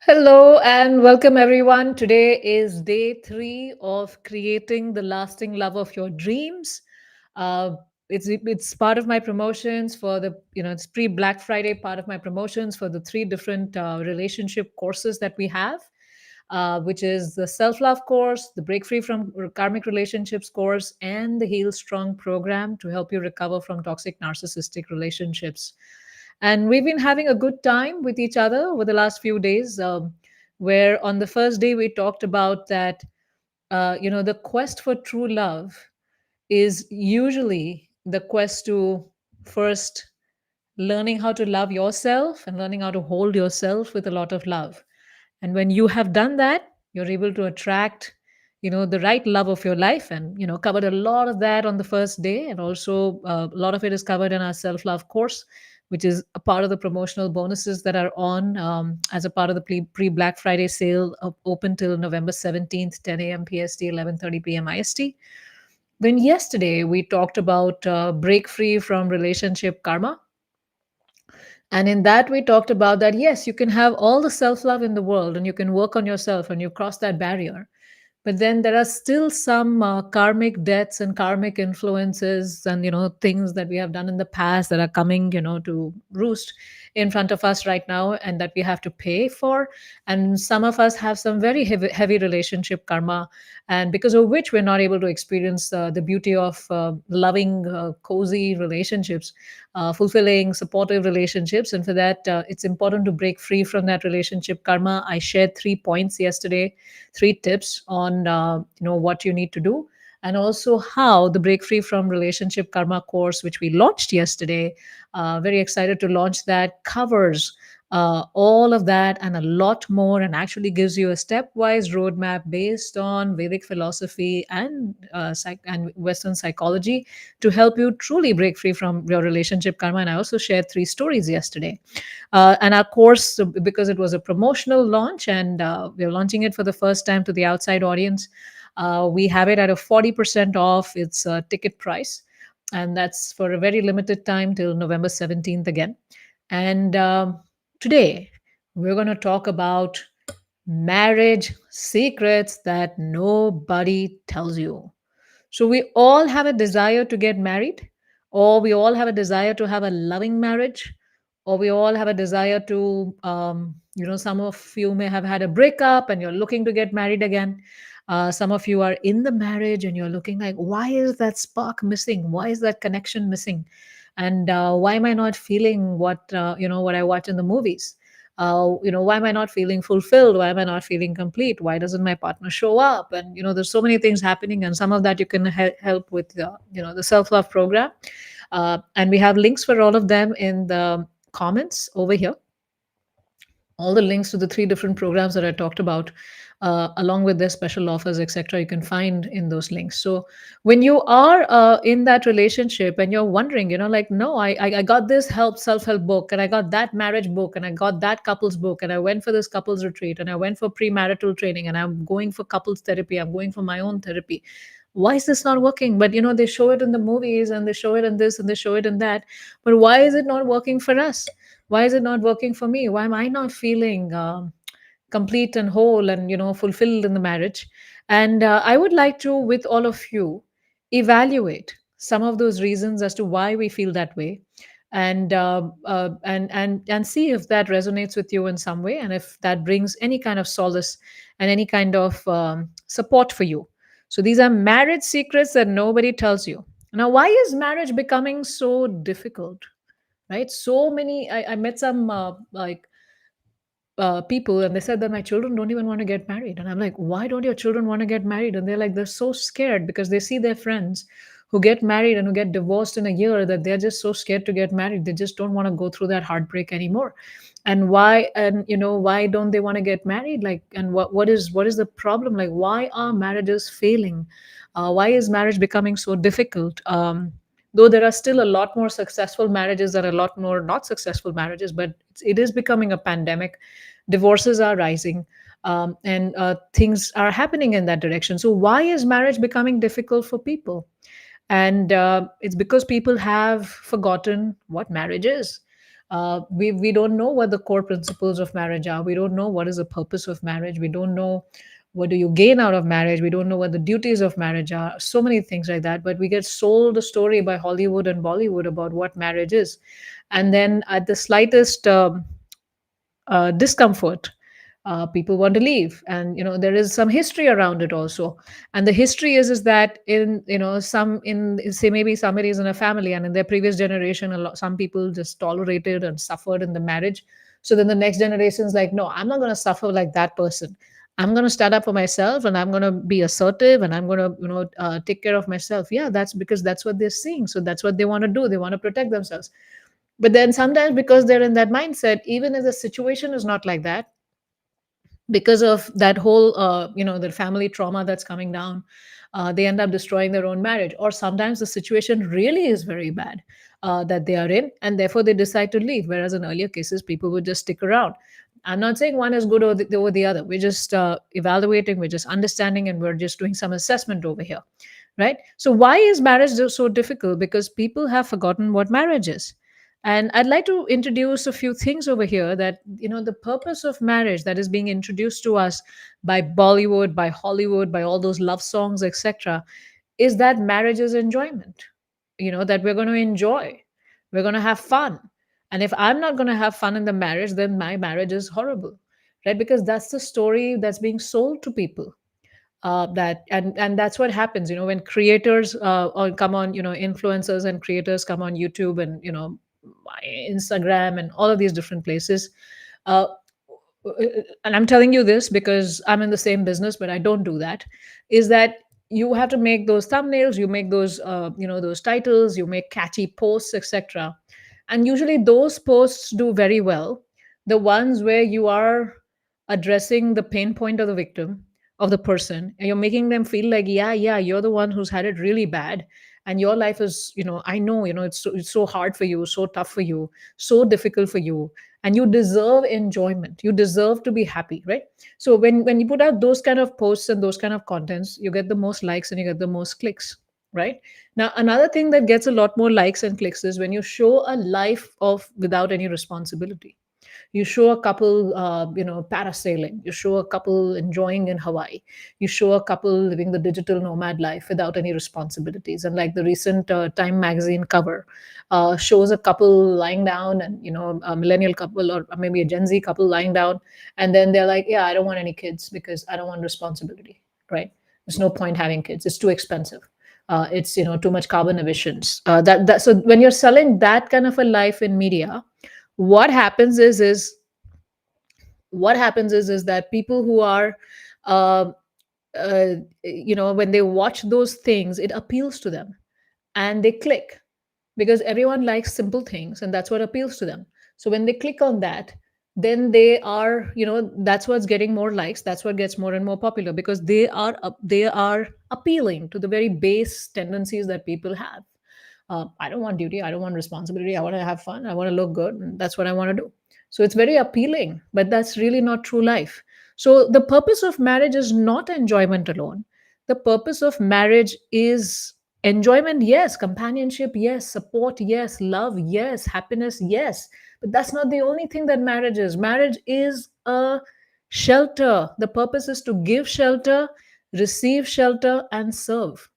Hello and welcome everyone. Today is day three of creating the lasting love of your dreams. Uh, it's part of my promotions for the it's pre Black Friday part of my promotions for the three different relationship courses that we have, which is the self love course, the break free from karmic relationships course, and the Heal Strong program to help you recover from toxic narcissistic relationships. And we've been having a good time with each other over the last few days, where on the first day we talked about that, the quest for true love is usually the quest to first learning how to love yourself and learning how to hold yourself with a lot of love. And when you have done that, you're able to attract, the right love of your life. And, covered a lot of that on the first day. And also a lot of it is covered in our self love course, which is a part of the promotional bonuses that are on as a part of the pre Black Friday sale, open till November 17th, 10 a.m. PST, 11:30 p.m. IST. Then yesterday we talked about break free from relationship karma, and in that, we talked about that yes, you can have all the self love in the world and you can work on yourself and you cross that barrier. But then there are still some karmic debts and karmic influences and, things that we have done in the past that are coming, to roost in front of us right now and that we have to pay for. And some of us have some very heavy relationship karma, and because of which we're not able to experience the beauty of loving, cozy relationships, fulfilling, supportive relationships. And for that, it's important to break free from that relationship karma. I shared 3 points yesterday, three tips on what you need to do, and also how the break free from relationship karma course, which we launched yesterday, very excited to launch that, covers all of that and a lot more, and actually gives you a stepwise roadmap based on Vedic philosophy and and Western psychology to help you truly break free from your relationship karma. And I also shared three stories yesterday. And our course, because it was a promotional launch and we're launching it for the first time to the outside audience, we have it at a 40% off its ticket price. And that's for a very limited time till November 17th again. And today, we're going to talk about marriage secrets that nobody tells you. So we all have a desire to get married, or we all have a desire to have a loving marriage, or we all have a desire to, some of you may have had a breakup and you're looking to get married again. Some of you are in the marriage and you're looking like, why is that spark missing? Why is that connection missing? And why am I not feeling what I watch in the movies? Why am I not feeling fulfilled? Why am I not feeling complete? Why doesn't my partner show up? And there's so many things happening, and some of that you can help with the self-love program. And we have links for all of them in the comments over here, all the links to the three different programs that I talked about, along with their special offers, etc. You can find in those links. So when you are in that relationship and you're wondering, like, no, I got this self help book, and I got that marriage book, and I got that couples book, and I went for this couples retreat, and I went for premarital training, and I'm going for couples therapy, I'm going for my own therapy. Why is this not working? But they show it in the movies and they show it in this and they show it in that. But why is it not working for us? Why is it not working for me? Why am I not feeling complete and whole and fulfilled in the marriage? And I would like to, with all of you, evaluate some of those reasons as to why we feel that way, and and see if that resonates with you in some way, and if that brings any kind of solace and any kind of support for you. So these are marriage secrets that nobody tells you. Now, why is marriage becoming so difficult? Right, so many, I met some people, and they said that my children don't even want to get married. And I'm like, why don't your children want to get married? And they're like, they're so scared because they see their friends who get married and who get divorced in a year, that they're just so scared to get married. They just don't want to go through that heartbreak anymore. And why? And why don't they want to get married? Like, and what is the problem? Like, why are marriages failing? Why is marriage becoming so difficult? Though there are still a lot more successful marriages, there are a lot more not successful marriages, but it is becoming a pandemic. Divorces are rising, and things are happening in that direction. So why is marriage becoming difficult for people? And it's because people have forgotten what marriage is. We don't know what the core principles of marriage are. We don't know what is the purpose of marriage. We don't know what do you gain out of marriage. We don't know what the duties of marriage are. So many things like that. But we get sold a story by Hollywood and Bollywood about what marriage is, and then at the slightest discomfort, people want to leave. And there is some history around it also. And the history is that in some in say maybe somebody is in a family, and in their previous generation some people just tolerated and suffered in the marriage. So then the next generation is like, no, I'm not going to suffer like that person. I'm going to stand up for myself, and I'm going to be assertive, and I'm going to take care of myself. Yeah, that's because that's what they're seeing, so that's what they want to do. They want to protect themselves. But then sometimes, because they're in that mindset, even if the situation is not like that, because of that whole the family trauma that's coming down, they end up destroying their own marriage. Or sometimes the situation really is very bad that they are in, and therefore they decide to leave, whereas in earlier cases people would just stick around. I'm not saying one is good over the other. We're just evaluating, we're just understanding, and we're just doing some assessment over here, right? So why is marriage so difficult? Because people have forgotten what marriage is. And I'd like to introduce a few things over here, that the purpose of marriage that is being introduced to us by Bollywood, by Hollywood, by all those love songs, etc., is that marriage is enjoyment. That we're going to enjoy, we're going to have fun. And if I'm not going to have fun in the marriage, then my marriage is horrible, right? Because that's the story that's being sold to people. That and that's what happens, when creators or come on, influencers and creators come on YouTube and Instagram and all of these different places. uh, and I'm telling you this because I'm in the same business, but I don't do that. Is that you have to make those thumbnails, you make those those titles, you make catchy posts, etc. And usually those posts do very well, the ones where you are addressing the pain point of the victim, of the person, and you're making them feel like, yeah, you're the one who's had it really bad, and your life is, I know, it's so hard for you, so tough for you, so difficult for you, and you deserve enjoyment, you deserve to be happy, right? So when you put out those kind of posts and those kind of contents, you get the most likes and you get the most clicks, right? Now another thing that gets a lot more likes and clicks is when you show a life of without any responsibility. You show a couple parasailing, you show a couple enjoying in Hawaii, you show a couple living the digital nomad life without any responsibilities. And like the recent Time magazine cover shows a couple lying down, and a millennial couple or maybe a Gen Z couple lying down, and then they're like, yeah, I don't want any kids because I don't want responsibility, right? There's no point having kids, it's too expensive. It's too much carbon emissions. So when you're selling that kind of a life in media, what happens is that people who are uh, when they watch those things, it appeals to them and they click, because everyone likes simple things and that's what appeals to them. So when they click on that, then they are, that's what's getting more likes, that's what gets more and more popular, because they are appealing to the very base tendencies that people have. I don't want duty, I don't want responsibility, I want to have fun, I want to look good, and that's what I want to do. So it's very appealing, but that's really not true life. So the purpose of marriage is not enjoyment alone. The purpose of marriage is enjoyment, yes, companionship, yes, support, yes, love, yes, happiness, yes. But that's not the only thing that marriage is. Marriage is a shelter. The purpose is to give shelter, receive shelter, and serve.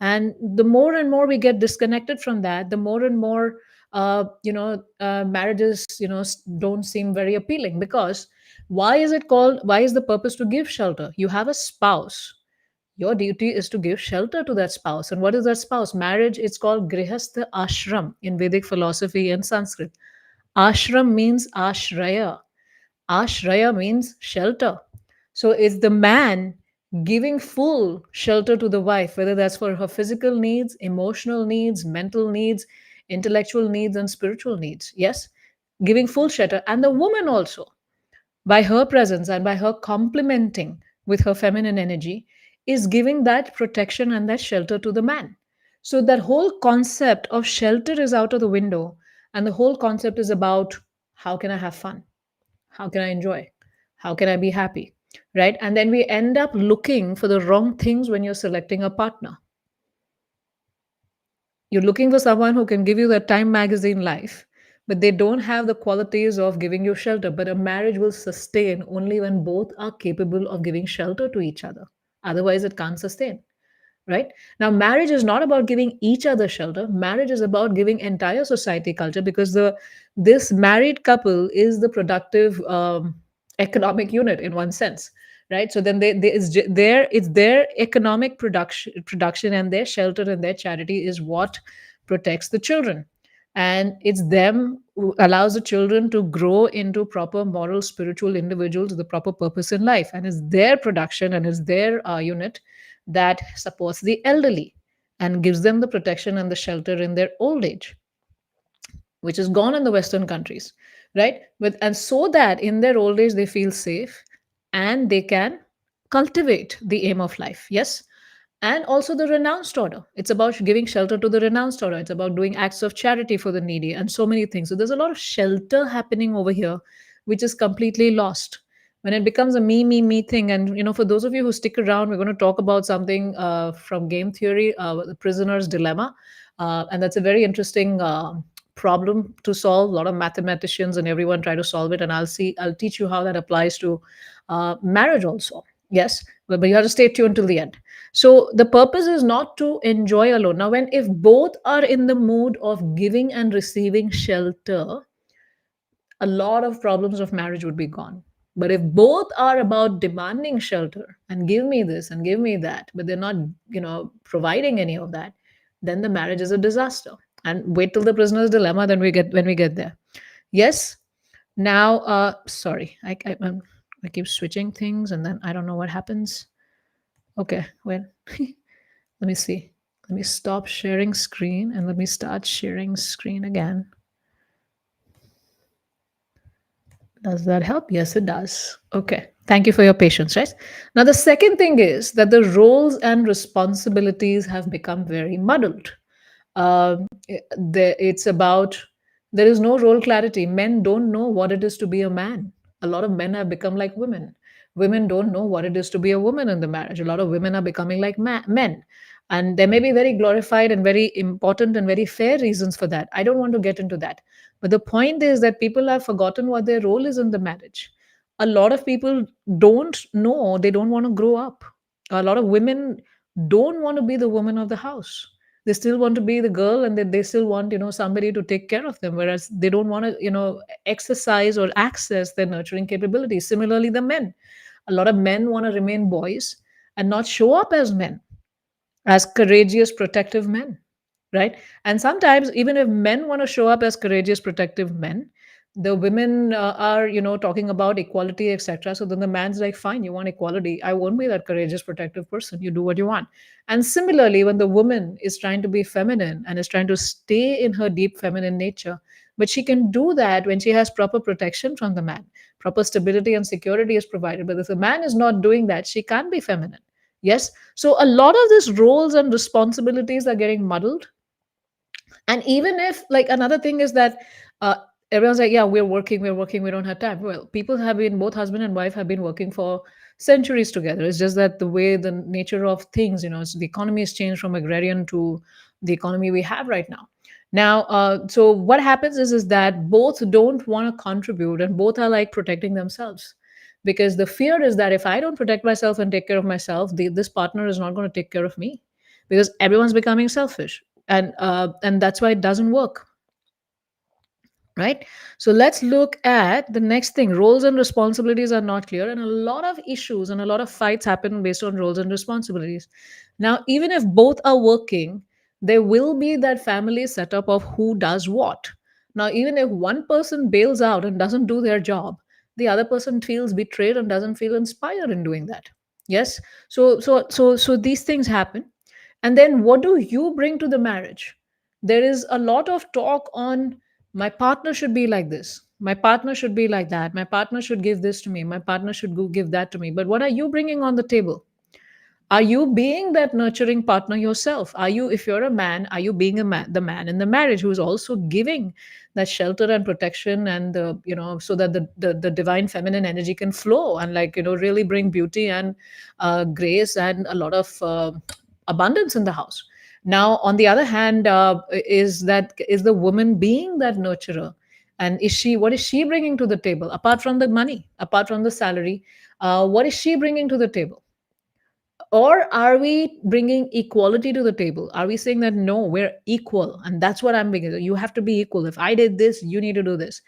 And the more and more we get disconnected from that, the more and more marriages don't seem very appealing. Because why is the purpose to give shelter? You have a spouse, your duty is to give shelter to that spouse. And what is that spouse? Marriage, it's called grihastha ashram in Vedic philosophy and Sanskrit. Ashram means ashraya. Ashraya means shelter. So it's the man giving full shelter to the wife, whether that's for her physical needs, emotional needs, mental needs, intellectual needs, and spiritual needs. Yes, giving full shelter. And the woman also, by her presence and by her complementing with her feminine energy, is giving that protection and that shelter to the man. So that whole concept of shelter is out of the window. And the whole concept is about, how can I have fun? How can I enjoy? How can I be happy? Right? And then we end up looking for the wrong things when you're selecting a partner. You're looking for someone who can give you that Time magazine life, but they don't have the qualities of giving you shelter. But a marriage will sustain only when both are capable of giving shelter to each other. Otherwise, it can't sustain. Right now, marriage is not about giving each other shelter. Marriage is about giving entire society culture, because the this married couple is the productive economic unit in one sense, right? So then it's their economic production, and their shelter and their charity is what protects the children, and it's them who allows the children to grow into proper moral spiritual individuals with the proper purpose in life, and it's their production and it's their unit that supports the elderly and gives them the protection and the shelter in their old age, which is gone in the Western countries, right? And so that in their old age they feel safe and they can cultivate the aim of life. Yes. And also the renounced order. It's about giving shelter to the renounced order. It's about doing acts of charity for the needy and so many things. So there's a lot of shelter happening over here, which is completely lost when it becomes a me thing. And for those of you who stick around, we're going to talk about something from game theory, the prisoner's dilemma, and that's a very interesting problem to solve. A lot of mathematicians and everyone try to solve it, and I'll teach you how that applies to marriage also. Yes, but you have to stay tuned till the end. So the purpose is not to enjoy alone. Now, when if both are in the mood of giving and receiving shelter, a lot of problems of marriage would be gone. But if both are about demanding shelter and give me this and give me that, but they're not, providing any of that, then the marriage is a disaster. And wait till the prisoner's dilemma, then we get when we get there. Yes. Now, sorry, I keep switching things, and then I don't know what happens. Okay, wait. Let me see. Let me stop sharing screen and let me start sharing screen again. Does that help? Yes, it does. Okay. Thank you for your patience, right? Now, the second thing is that the roles and responsibilities have become very muddled. It's about there is no role clarity. Men don't know what it is to be a man. A lot of men have become like women. Women don't know what it is to be a woman in the marriage. A lot of women are becoming like men. And there may be very glorified and very important and very fair reasons for that. I don't want to get into that. But the point is that people have forgotten what their role is in the marriage. A lot of people don't know, they don't want to grow up. A lot of women don't want to be the woman of the house. They still want to be the girl, and they still want somebody to take care of them, whereas they don't want to exercise or access their nurturing capabilities. Similarly, the men, a lot of men want to remain boys and not show up as men, as courageous, protective men, right? And sometimes, even if men want to show up as courageous, protective men, the women are, talking about equality, etc. So then the man's like, fine, you want equality. I won't be that courageous, protective person. You do what you want. And similarly, when the woman is trying to be feminine and is trying to stay in her deep feminine nature, but she can do that when she has proper protection from the man, proper stability and security is provided. But if the man is not doing that, she can't be feminine. Yes. So a lot of these roles and responsibilities are getting muddled. And even if, like, another thing is that uh, everyone's like, yeah, we're working, we don't have time. Well, people have been, both husband and wife have been working for centuries together. It's just that the way, the nature of things, the economy has changed from agrarian to the economy we have right now. Now, so what happens is that both don't want to contribute, and both are like protecting themselves, because the fear is that if I don't protect myself and take care of myself, this partner is not going to take care of me, because everyone's becoming selfish, and that's why it doesn't work, right? So let's look at the next thing. Roles and responsibilities are not clear, and a lot of issues and a lot of fights happen based on roles and responsibilities. Now, even if both are working, there will be that family setup of who does what. Now, even if one person bails out and doesn't do their job, the other person feels betrayed and doesn't feel inspired in doing that. Yes. So these things happen. And then what do you bring to the marriage? There is a lot of talk on, my partner should be like this, my partner should be like that, my partner should give this to me, my partner should go give that to me. But what are you bringing on the table? Are you being that nurturing partner yourself? Are you, if you're a man, are you being the man in the marriage who is also giving that shelter and protection, and so that the divine feminine energy can flow and, like, really bring beauty and grace and a lot of abundance in the house? Now, on the other hand, is the woman being that nurturer And what is she bringing to the table apart from the money, apart from the salary? What is she bringing to the table? Or are we bringing equality to the table? Are we saying that no, we're equal, and that's what I'm bringing? You have to be equal. If I did this, you need to do this.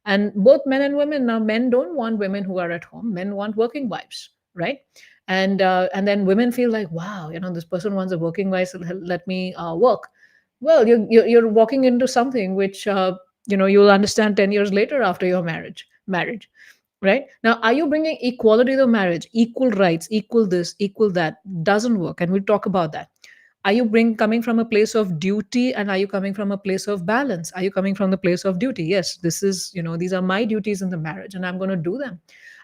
And both men and women, now men don't want women who are at home. Men want working wives, right? And then women feel like, wow, this person wants a working wife, so let me work. Well, you're walking into something which you'll understand 10 years later after your marriage. Right now, are you bringing equality to marriage, equal rights, equal this, equal that? Doesn't work, and we'll talk about that. Are you bring coming from a place of duty, and are you coming from a place of balance? Are you coming from the place of duty? Yes, this is, these are my duties in the marriage, and I'm going to do them.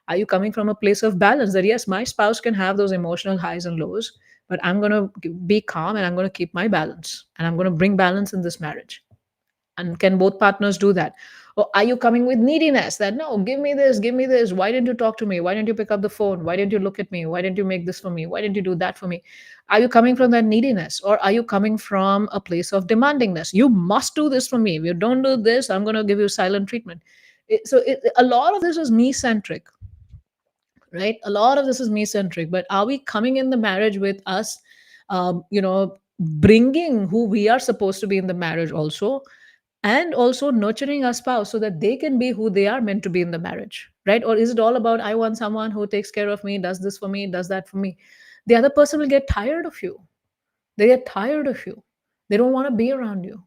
Are you coming from a place of balance, that yes, my spouse can have those emotional highs and lows, but I'm going to be calm, and I'm going to keep my balance, and I'm going to bring balance in this marriage? And can both partners do that? Or are you coming with neediness, that no, give me this, give me this, why didn't you talk to me, why didn't you pick up the phone, why didn't you look at me, why didn't you make this for me, why didn't you do that for me? Are you coming from that neediness, or are you coming from a place of demandingness? You must do this for me. If you don't do this, I'm going to give you silent treatment. A lot of this is me centric, right? A lot of this is me centric. But are we coming in the marriage with us, bringing who we are supposed to be in the marriage also, and also nurturing our spouse so that they can be who they are meant to be in the marriage, right? Or is it all about, I want someone who takes care of me, does this for me, does that for me? The other person will get tired of you. They get tired of you. They don't want to be around you,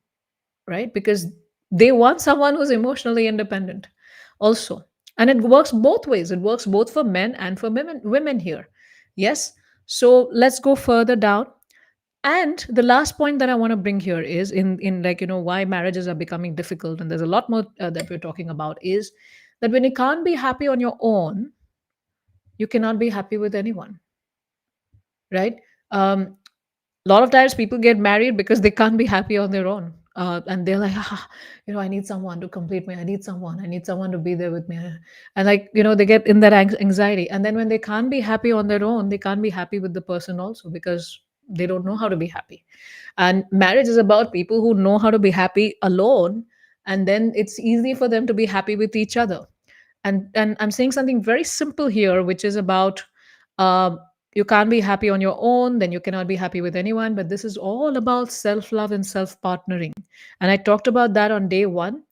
right? Because they want someone who's emotionally independent also. And it works both ways. It works both for men and for women here. Yes. So let's go further down. And the last point that I want to bring here is in like, why marriages are becoming difficult, and there's a lot more that we're talking about, is that when you can't be happy on your own, you cannot be happy with anyone, right? A lot of times people get married because they can't be happy on their own, and they're like, I need someone to complete me, I need someone to be there with me. And like, they get in that anxiety, and then when they can't be happy on their own, they can't be happy with the person also, because they don't know how to be happy. And marriage is about people who know how to be happy alone, and then it's easy for them to be happy with each other. And I'm saying something very simple here, which is about, uh, you can't be happy on your own, then you cannot be happy with anyone. But this is all about self love and self partnering, and I talked about that on day one.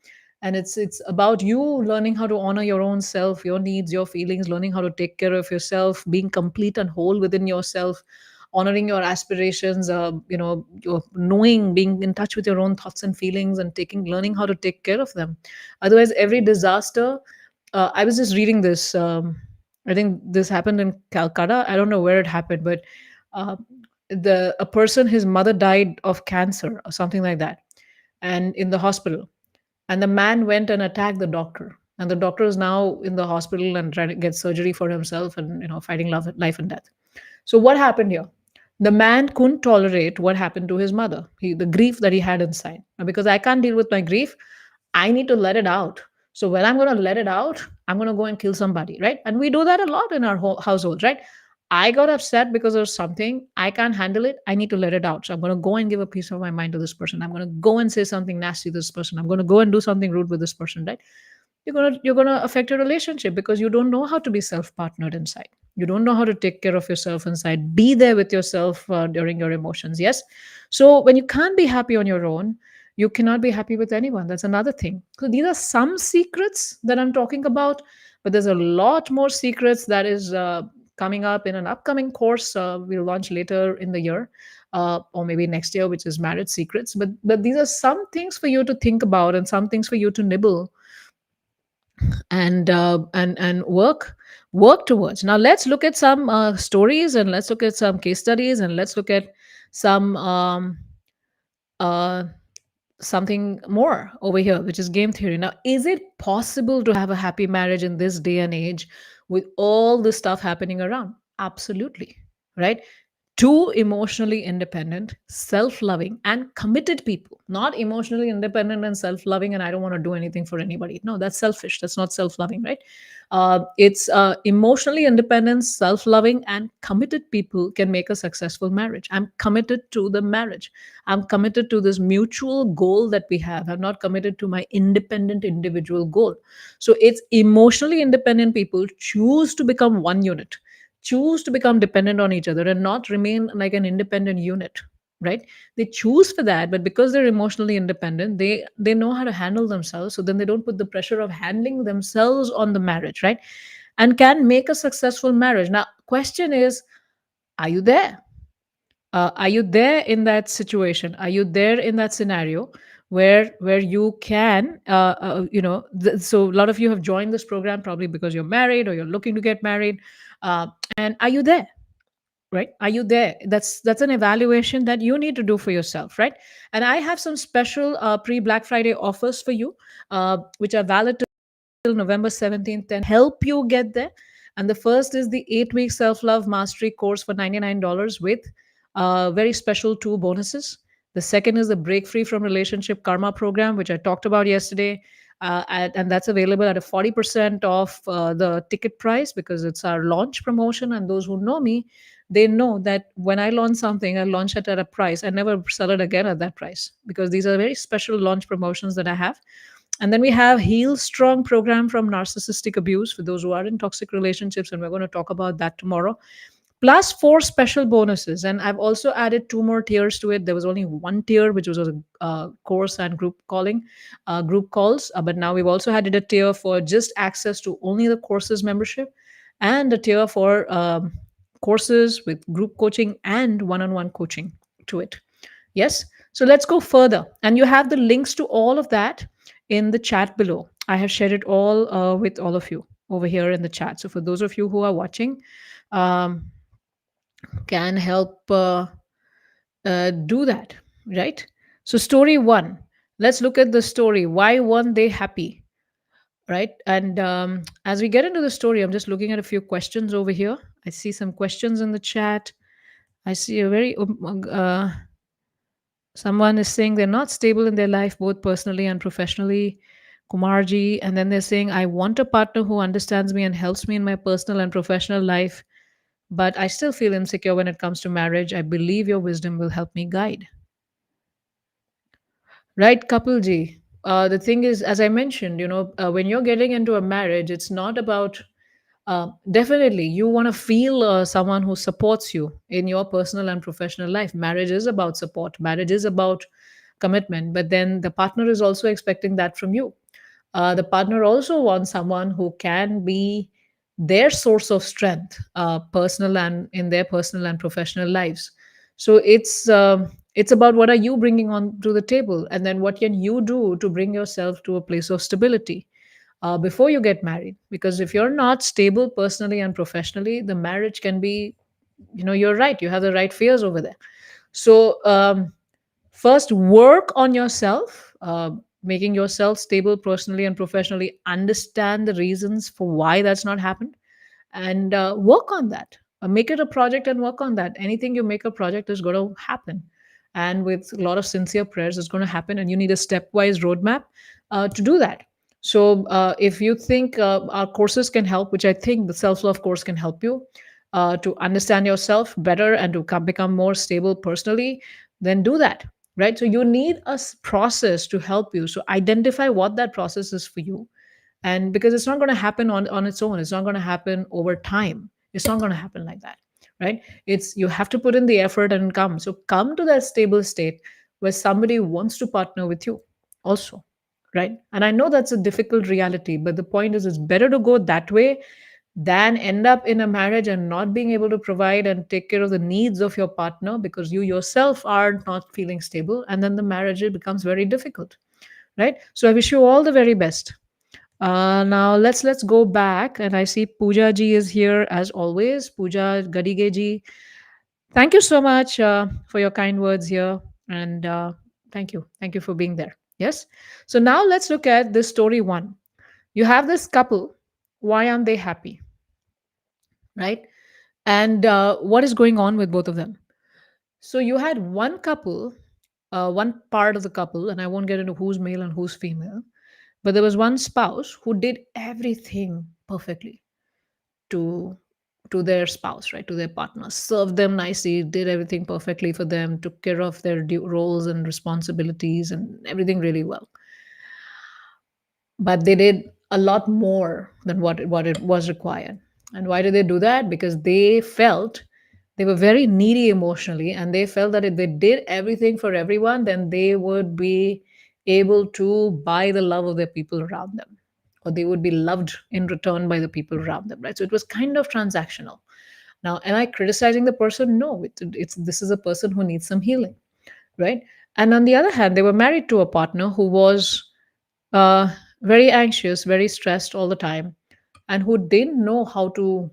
And it's about you learning how to honor your own self, your needs, your feelings, learning how to take care of yourself, being complete and whole within yourself, honoring your aspirations, your knowing, being in touch with your own thoughts and feelings, and learning how to take care of them. Otherwise, every disaster, I was just reading this. I think this happened in Calcutta. I don't know where it happened, but uh, a person, his mother died of cancer or something like that, and in the hospital. And the man went and attacked the doctor, and the doctor is now in the hospital and trying to get surgery for himself, and fighting life and death. So what happened here? The man couldn't tolerate what happened to his mother, the grief that he had inside. Now, because I can't deal with my grief, I need to let it out. So when I'm going to let it out, I'm going to go and kill somebody, right? And we do that a lot in our households, right? I got upset because of something. I can't handle it. I need to let it out. So I'm going to go and give a piece of my mind to this person. I'm going to go and say something nasty to this person. I'm going to go and do something rude with this person, right? You're gonna affect your relationship, because you don't know how to be self-partnered inside. You don't know how to take care of yourself inside, be there with yourself during your emotions. Yes. So when you can't be happy on your own, you cannot be happy with anyone. That's another thing. So these are some secrets that I'm talking about, but there's a lot more secrets that is coming up in an upcoming course we'll launch later in the year, or maybe next year, which is marriage secrets. But these are some things for you to think about, and some things for you to nibble and work towards. Now let's look at some stories, and let's look at some case studies, and let's look at some uh, something more over here, which is game theory. Now, is it possible to have a happy marriage in this day and age with all the stuff happening around? Absolutely, right? two emotionally independent, self loving, and committed people. Not emotionally independent and self loving, and I don't want to do anything for anybody. No, that's selfish. That's not self loving, right? It's emotionally independent, self loving, and committed people can make a successful marriage. I'm committed to the marriage. I'm committed to this mutual goal that we have. I'm not committed to my independent individual goal. So it's emotionally independent people choose to become one unit, choose to become dependent on each other and not remain like an independent unit, right? They choose for that, but because they're emotionally independent, they know how to handle themselves, so then they don't put the pressure of handling themselves on the marriage, right? And can make a successful marriage. Now question is, are you there? Are you there in that situation? Are you there in that scenario where you can so a lot of you have joined this program probably because you're married or you're looking to get married. And are you there? Right, are you there? That's an evaluation that you need to do for yourself, right? And I have some special pre Black Friday offers for you, which are valid till November 17th and help you get there. And the first is the 8-week self love mastery course for $99 with very special two bonuses. The second is the Break Free from Relationship Karma program, which I talked about yesterday. And that's available at a 40% off the ticket price because it's our launch promotion. And those who know me, they know that when I launch something, I launch it at a price. I never sell it again at that price because these are very special launch promotions that I have. And then we have Heal Strong program from narcissistic abuse for those who are in toxic relationships, and we're going to talk about that tomorrow. Plus four special bonuses, and I've also added two more tiers to it. There was only one tier, which was a course and group calls, but now we've also added a tier for just access to only the courses membership, and a tier for courses with group coaching and one-on-one coaching to it. Yes. So let's go further. And you have the links to all of that in the chat below. I have shared it all with all of you over here in the chat. So for those of you who are watching, um, can help do that, right? So, story one. Let's look at the story. Why weren't they happy? Right. And as we get into the story, I'm just looking at a few questions over here. I see some questions in the chat. I see a very someone is saying they're not stable in their life, both personally and professionally. Kumarji. And then they're saying, I want a partner who understands me and helps me in my personal and professional life, but I still feel insecure when it comes to marriage. I believe your wisdom will help me guide. Right, Kapilji. The thing is, as I mentioned, when you're getting into a marriage, it's not about definitely you want to feel someone who supports you in your personal and professional life. Marriage is about support, marriage is about commitment, but then the partner is also expecting that from you. The partner also wants someone who can be their source of strength, personal and in their personal and professional lives. So it's about what are you bringing on to the table, and then what can you do to bring yourself to a place of stability before you get married. Because if you're not stable personally and professionally, the marriage can be, you're right, you have the right fears over there. So first work on yourself, making yourself stable personally and professionally, understand the reasons for why that's not happened, and work on that. Make it a project and work on that. Anything you make a project is going to happen, and with a lot of sincere prayers it's going to happen, and you need a stepwise roadmap to do that. So if you think our courses can help, which I think the self-love course can help you to understand yourself better and to become more stable personally, then do that. Right, so you need a process to help you. So identify what that process is for you, and because it's not going to happen on its own, it's not going to happen over time, it's not going to happen like that, right? It's you have to put in the effort and come to that stable state where somebody wants to partner with you also, right? And I know that's a difficult reality, but the point is it's better to go that way than end up in a marriage and not being able to provide and take care of the needs of your partner because you yourself are not feeling stable, and then the marriage it becomes very difficult, right? So I wish you all the very best. Now let's go back, and I see Pooja ji is here as always. Pooja Gadige ji, thank you so much for your kind words here, and thank you for being there. Yes. So now let's look at this story one. You have this couple. Why aren't they happy? Right? And what is going on with both of them? So you had one couple, one part of the couple, and I won't get into who's male and who's female, but there was one spouse who did everything perfectly to their spouse, right, to their partner, served them nicely, did everything perfectly for them, took care of their roles and responsibilities and everything really well. But they did a lot more than what it was required. And why did they do that? Because they felt they were very needy emotionally, and they felt that if they did everything for everyone, then they would be able to buy the love of the people around them, or they would be loved in return by the people around them, right? So it was kind of transactional. Now, am I criticizing the person? No, it's this is a person who needs some healing, right? And on the other hand, they were married to a partner who was very anxious, very stressed all the time, and who didn't know how to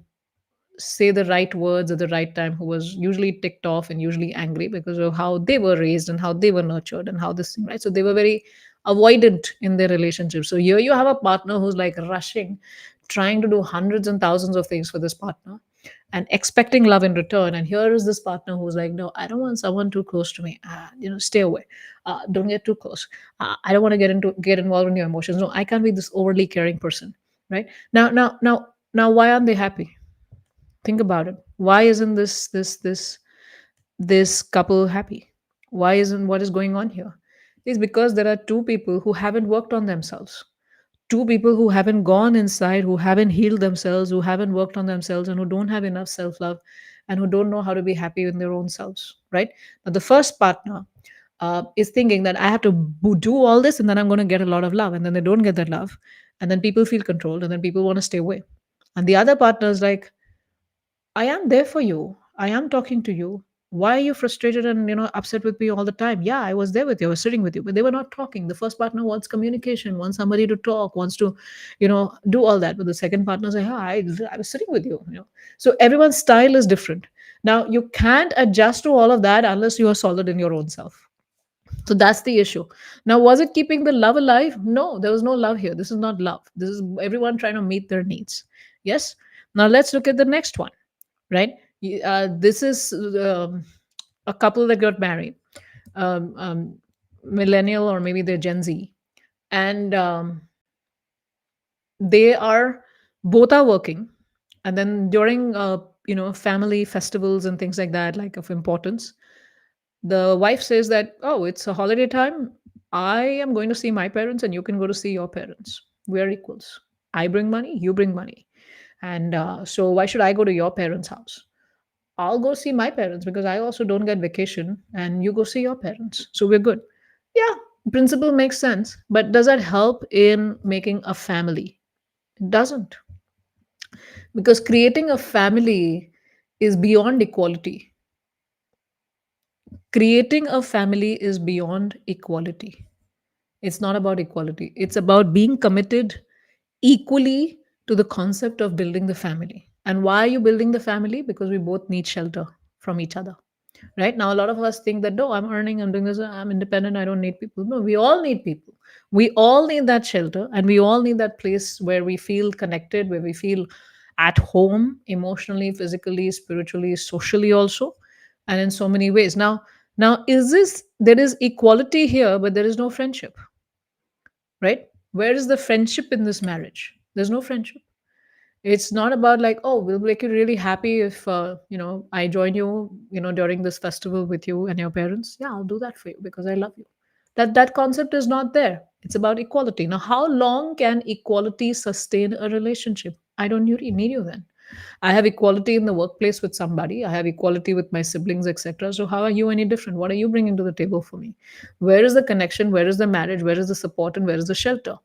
say the right words at the right time, who was usually ticked off and usually angry because of how they were raised and how they were nurtured and how this thing, right? So they were very avoidant in their relationship. So here you have a partner who's like rushing, trying to do hundreds and thousands of things for this partner and expecting love in return. And here is this partner who's like, no, I don't want someone too close to me. Stay away. Don't get too close. I don't want to get involved in your emotions. No, I can't be this overly caring person, right? Now, why aren't they happy? Think about it. Why isn't this couple happy? Why isn't what is going on here? It's because there are two people who haven't worked on themselves. Two people who haven't gone inside, who haven't healed themselves, who haven't worked on themselves, and who don't have enough self love, and who don't know how to be happy in their own selves, right? Now, the first partner is thinking that I have to do all this and then I'm going to get a lot of love. And then they don't get that love. And then people feel controlled and then people want to stay away. And the other partner is like, I am there for you. I am talking to you. Why are you frustrated and upset with me all the time? Yeah, I was there with you. I was sitting with you, but they were not talking. The first partner wants communication, wants somebody to talk, wants to, do all that. But the second partner say, "Ah, I was sitting with you." So everyone's style is different. Now you can't adjust to all of that unless you are solid in your own self. So that's the issue. Now, was it keeping the love alive? No, there was no love here. This is not love. This is everyone trying to meet their needs. Yes. Now let's look at the next one, right? This is a couple that got married, um, um, millennial or maybe they're Gen Z, and they are both are working, and then during family festivals and things like that, like of importance, the wife says that, oh, it's a holiday time. I am going to see my parents, and you can go to see your parents. We are equals. I bring money, you bring money, and so why should I go to your parents' house? I'll go see my parents because I also don't get vacation and you go see your parents. So we're good. Yeah, principle makes sense. But does that help in making a family? It doesn't. Because creating a family is beyond equality. Creating a family is beyond equality. It's not about equality. It's about being committed equally to the concept of building the family. And why are you building the family? Because we both need shelter from each other. Right now, a lot of us think that, no, I'm earning, I'm doing this, I'm independent, I don't need people. No, we all need people. We all need that shelter, and we all need that place where we feel connected, where we feel at home emotionally, physically, spiritually, socially also, and in so many ways. Now is this there is equality here, but there is no friendship, right? Where is the friendship in this marriage? There's no friendship. It's not about like, oh, we'll make you really happy if I join you, during this festival with you and your parents. Yeah, I'll do that for you because I love you. That concept is not there. It's about equality. Now, how long can equality sustain a relationship? I don't need you then. I have equality in the workplace with somebody. I have equality with my siblings, etc. So how are you any different? What are you bringing to the table for me? Where is the connection? Where is the marriage? Where is the support? And where is the shelter?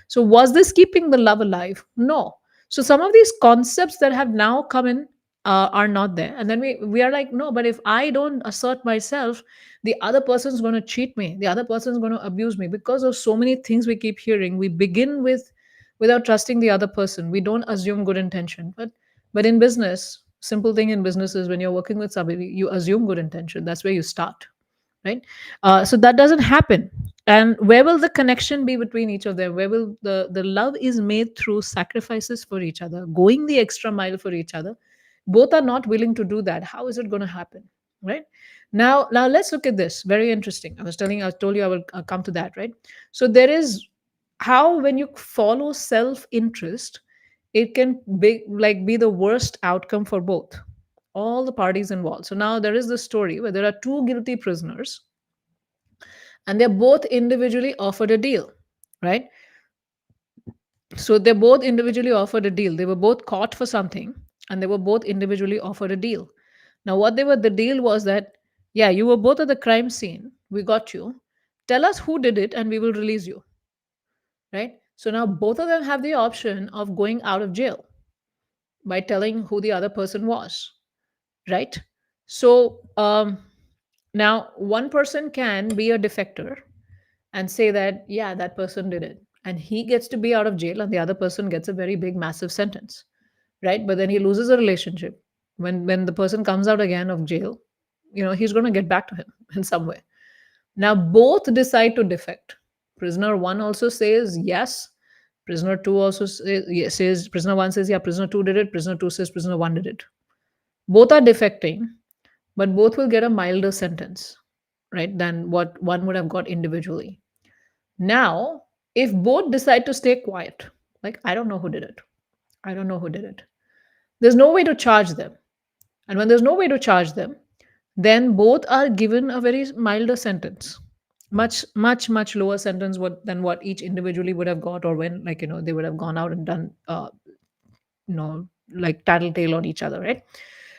So was this keeping the love alive? No. So some of these concepts that have now come in are not there, and then we are like, no, but if I don't assert myself, the other person's going to cheat me. The other person's going to abuse me because of so many things we keep hearing. We begin with without trusting the other person. We don't assume good intention, but in business, simple thing in business is when you're working with somebody, you assume good intention. That's where you start, right? So that doesn't happen. And where will the connection be between each of them? Where will the love is made through sacrifices for each other, going the extra mile for each other. Both are not willing to do that. How is it going to happen? right? Now let's look at this. Very interesting. I told you I will come to that, right? So there is how when you follow self interest, it can be the worst outcome for both, all the parties involved. So now there is this story where there are two guilty prisoners, and they're both individually offered a deal, right? So they both individually offered a deal. They were both caught for something, and they were both individually offered a deal. Now, the deal was that, yeah, you were both at the crime scene. We got you. Tell us who did it, and we will release you, right? So now both of them have the option of going out of jail by telling who the other person was, right? So now one person can be a defector and say that, yeah, that person did it, and he gets to be out of jail, and the other person gets a very big, massive sentence, right? But then he loses a relationship. When the person comes out again of jail, he's going to get back to him in some way. Now both decide to defect. Prisoner one also says yes. Prisoner two also says prisoner one says, yeah, prisoner two did it. Prisoner two says prisoner one did it. Both are defecting, but both will get a milder sentence, right, than what one would have got individually. Now, if both decide to stay quiet, like, I don't know who did it, I don't know who did it, there's no way to charge them. And when there's no way to charge them, then both are given a very milder sentence, much, much, much lower sentence than what each individually would have got, or when, like, they would have gone out and done, like tattletale on each other, right?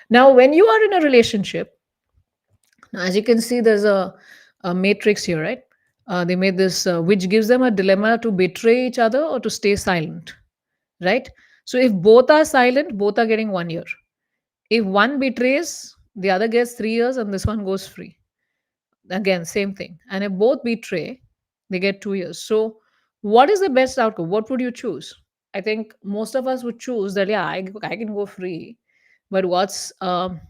Now, when you are in a relationship, as you can see, there's a matrix here, right? They made this, which gives them a dilemma to betray each other or to stay silent, right? So if both are silent, both are getting 1 year. If one betrays, the other gets 3 years, and this one goes free. Again, same thing. And if both betray, they get 2 years. So, what is the best outcome? What would you choose? I think most of us would choose that. Yeah, I can go free, but what's the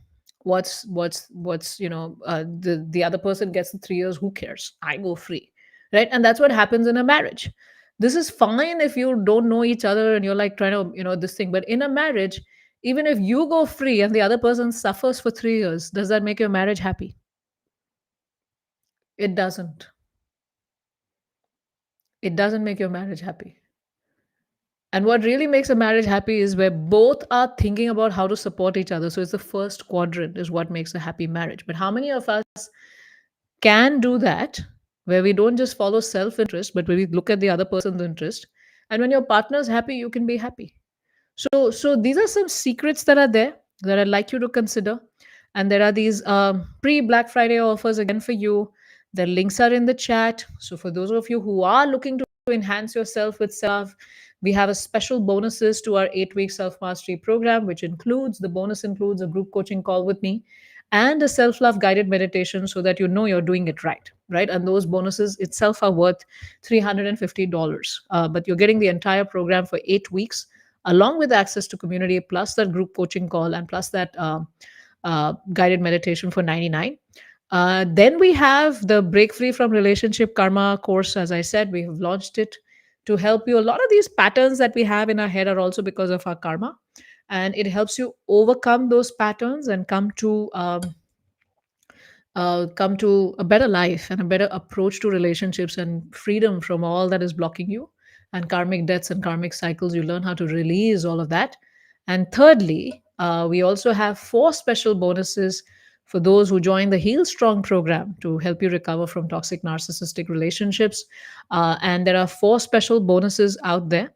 other person gets the 3 years. Who cares? I go free, right? And that's what happens in a marriage. This is fine if you don't know each other and you're like trying to this thing. But in a marriage, even if you go free and the other person suffers for 3 years, does that make your marriage happy? It doesn't. It doesn't make your marriage happy. And what really makes a marriage happy is where both are thinking about how to support each other. So it's the first quadrant is what makes a happy marriage. But how many of us can do that, where we don't just follow self interest, but where we look at the other person's interest? And when your partner is happy, you can be happy. So these are some secrets that are there that I'd like you to consider. And there are these pre Black Friday offers again for you. The links are in the chat. So for those of you who are looking to enhance yourself with self, we have a special bonuses to our 8-week self mastery program, which includes the bonus includes a group coaching call with me and a self love guided meditation, so that you know you're doing it right, right? And those bonuses itself are worth $350. But you're getting the entire program for 8 weeks, along with access to community, plus that group coaching call, and plus that guided meditation for 99. Then we have the Break Free from Relationship Karma course. As I said, we have launched it to help you. A lot of these patterns that we have in our head are also because of our karma, and it helps you overcome those patterns and come to a better life and a better approach to relationships and freedom from all that is blocking you, and karmic debts and karmic cycles. You learn how to release all of that. And thirdly, we also have 4 special bonuses for those who join the Heal Strong program to help you recover from toxic narcissistic relationships. And there are 4 special bonuses out there,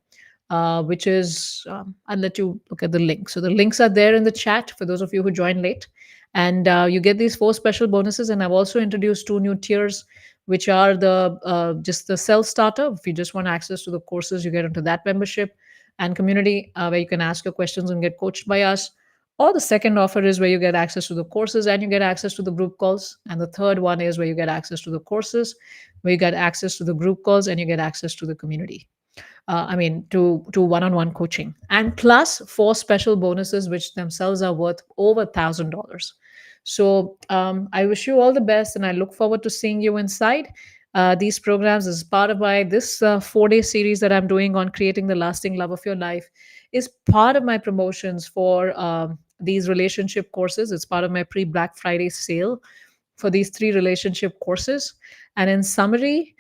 which is, I'll let you look at the link. So the links are there in the chat for those of you who joined late. And you get these 4 special bonuses. And I've also introduced 2 new tiers, which are the just the self starter. If you just want access to the courses, you get into that membership, and community, where you can ask your questions and get coached by us. Or the second offer is where you get access to the courses and you get access to the group calls. And the third one is where you get access to the courses, where you get access to the group calls, and you get access to the community. To one-on-one coaching, and plus 4 special bonuses, which themselves are worth over $1,000. So I wish you all the best, and I look forward to seeing you inside these programs. As part of my this 4-day series that I'm doing on creating the lasting love of your life, is part of my promotions for these relationship courses. It's part of my pre Black Friday sale for these three relationship courses. And in summary,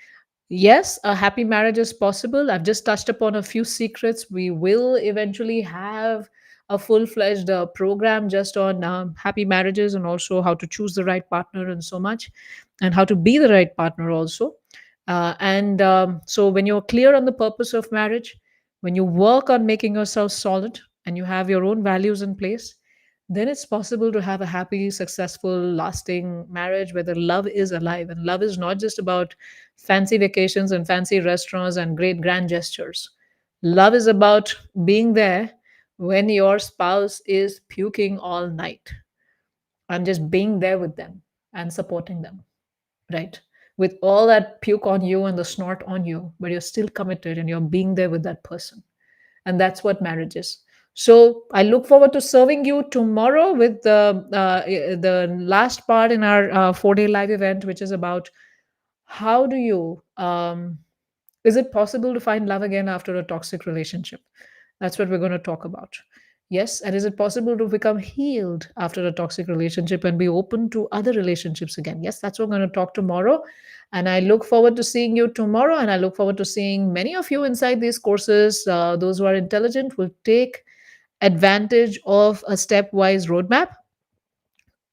yes, a happy marriage is possible. I've just touched upon a few secrets. We will eventually have a full fledged program just on happy marriages, and also how to choose the right partner and so much, and how to be the right partner also. And so, when you're clear on the purpose of marriage, when you work on making yourself solid and you have your own values in place, then it's possible to have a happy, successful, lasting marriage where the love is alive. And love is not just about fancy vacations and fancy restaurants and great grand gestures. Love is about being there when your spouse is puking all night and just being there with them and supporting them, right? With all that puke on you and the snort on you, but you're still committed and you're being there with that person. And that's what marriage is. So I look forward to serving you tomorrow with the last part in our 4 day live event, which is about how do you is it possible to find love again after a toxic relationship? That's what we're going to talk about. Yes, and is it possible to become healed after a toxic relationship and be open to other relationships again? Yes, that's what we're going to talk tomorrow. And I look forward to seeing you tomorrow. And I look forward to seeing many of you inside these courses. Those who are intelligent will take advantage of a stepwise roadmap,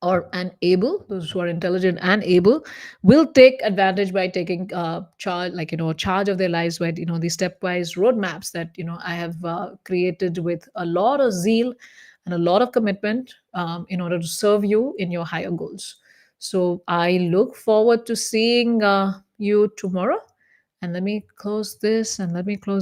or and able, those who are intelligent and able will take advantage by taking charge, like, charge of their lives by, these stepwise roadmaps that, I have created with a lot of zeal and a lot of commitment, in order to serve you in your higher goals. So I look forward to seeing you tomorrow. And let me close this, and let me close